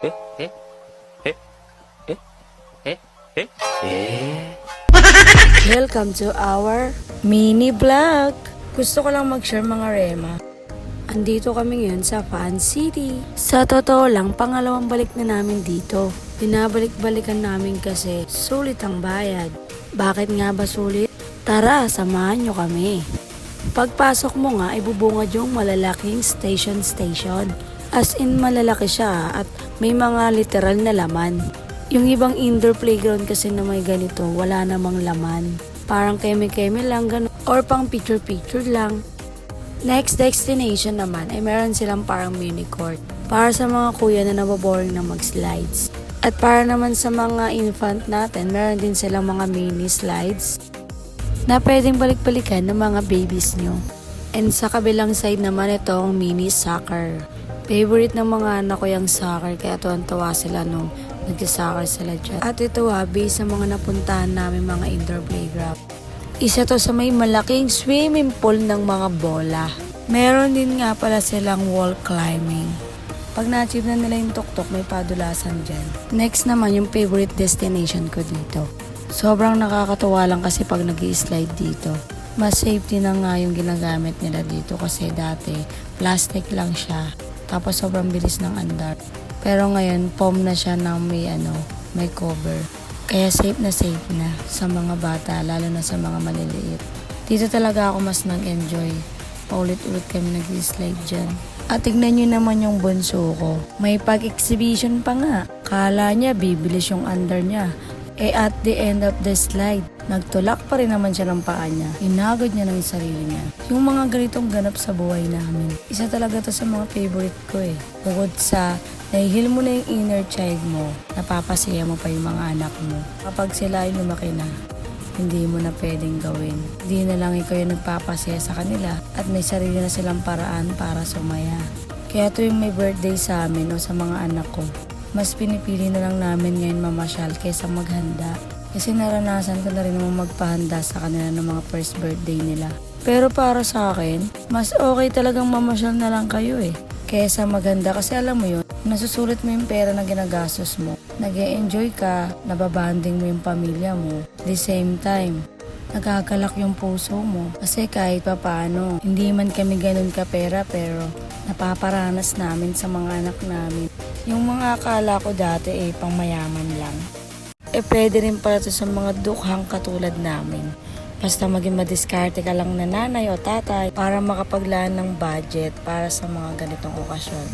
Eh? Eh? Eh? Eh? Eh? Eh? Eh? Welcome to our mini vlog. Gusto ko lang mag-share mga Rema. Andito kami ngayon sa Fan City. Sa totoo lang, pangalawang balik na namin dito. Binabalik-balikan namin kasi sulit ang bayad. Bakit nga ba sulit? Tara, samahan nyo kami. Pagpasok mo nga, ibubungad yung malalaking station. As in malalaki siya at may mga literal na laman. Yung ibang indoor playground kasi na may ganito, wala namang laman. Parang keme-keme lang ganun or pang picture-picture lang. Next destination naman ay meron silang parang mini court. Para sa mga kuya na nababoring na mag-slides. At para naman sa mga infant natin, meron din silang mga mini slides na pwedeng balik-balikan ng mga babies nyo. And sa kabilang side naman ito ang mini soccer. Favorite ng mga anak ko yung soccer kaya tuwan-tuwa sila nung nag-soccer sila dyan. At ito based sa mga napuntahan namin mga indoor playground. Isa to sa may malaking swimming pool ng mga bola. Meron din nga pala silang wall climbing. Pag na-achieve na nila yung tuktok, may padulasan dyan. Next naman yung favorite destination ko dito. Sobrang nakakatuwa lang kasi pag nag-i-slide dito. Mas safety na nga yung ginagamit nila dito kasi dati plastic lang siya. Tapos sobrang bilis ng andar. Pero ngayon, foam na siya ng may cover. Kaya safe na sa mga bata, lalo na sa mga maliliit. Dito talaga ako mas nag-enjoy. Paulit-ulit kami nag-slide dyan. At tignan nyo naman yung bunso ko. May pag-exhibition pa nga. Kala niya bibilis yung under niya. At the end of the slide, nagtulak pa rin naman siya ng paa niya. Inagod niya ng sarili niya. Yung mga ganitong ganap sa buhay namin. Isa talaga to sa mga favorite ko eh. Bukod sa nahihil mo na yung inner child mo, napapasaya mo pa yung mga anak mo. Kapag sila ay lumaki na, hindi mo na pwedeng gawin. Hindi na lang ikaw yung nagpapasaya sa kanila at may sarili na silang paraan para sumaya. Kaya tuwing may birthday sa amin o sa mga anak ko, mas pinipili na lang namin ngayon mamasyal kaysa maghanda. Kasi naranasan ko na rin naman magpahanda sa kanila ng mga first birthday nila. Pero para sa akin, mas okay talagang mamasyal na lang kayo eh. Kaysa maghanda kasi alam mo yun, nasusulit mo yung pera na ginagastos mo. Nag-e-enjoy ka, nababanding mo yung pamilya mo. The same time, nagagalak yung puso mo. Kasi kahit pa paano, hindi man kami ganun kapera pero napaparanas namin sa mga anak namin. Yung mga akala ko dati pang mayaman lang. Pwede rin pala to sa mga dukhang katulad namin. Basta maging madiskarte ka lang na nanay o tatay para makapaglaan ng budget para sa mga ganitong okasyon.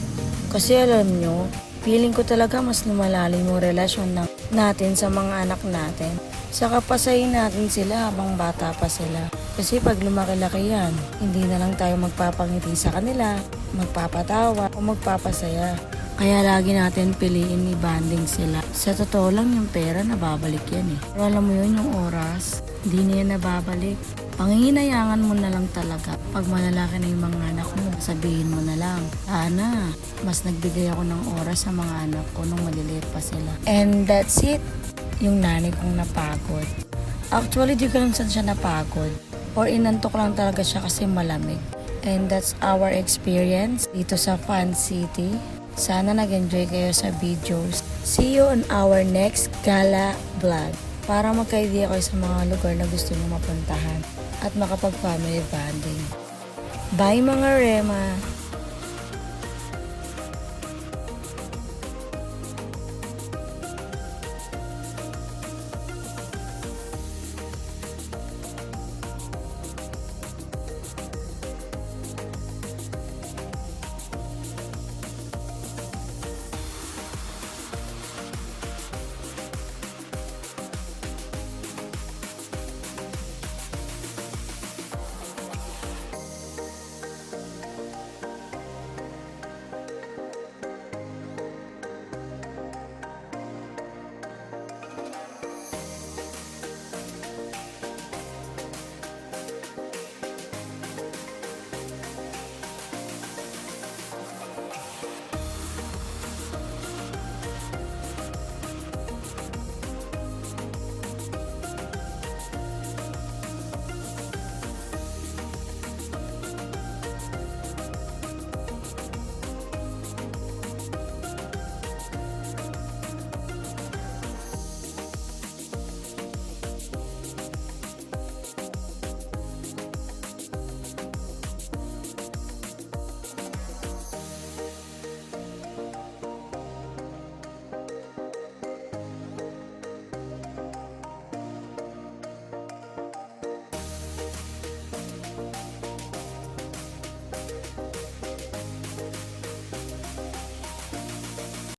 Kasi alam nyo, feeling ko talaga mas lumalalim yung relasyon natin sa mga anak natin. Saka pasayin natin sila habang bata pa sila. Kasi pag lumaki-laki yan, hindi na lang tayo magpapangiti sa kanila, magpapatawa o magpapasaya. Kaya lagi natin piliin i-banding sila. Sa totoo lang yung pera nababalik yan eh. Pero alam mo yun yung oras, hindi na yan nababalik. Panginginayangan mo na lang talaga. Pag malalaki na yung mga anak mo, sabihin mo na lang, Ana, mas nagbigay ako ng oras sa mga anak ko nung maliliit pa sila. And that's it. Yung nanay kong napagod. Actually, di ko lang saan siya napagod. Or inantok lang talaga siya kasi malamig. And that's our experience dito sa Fan City. Sana nag-enjoy kayo sa videos. See you on our next gala vlog. Para magka-idea kayo sa mga lugar na gusto nyo mapuntahan at makapag-family bonding. Bye mga Rema!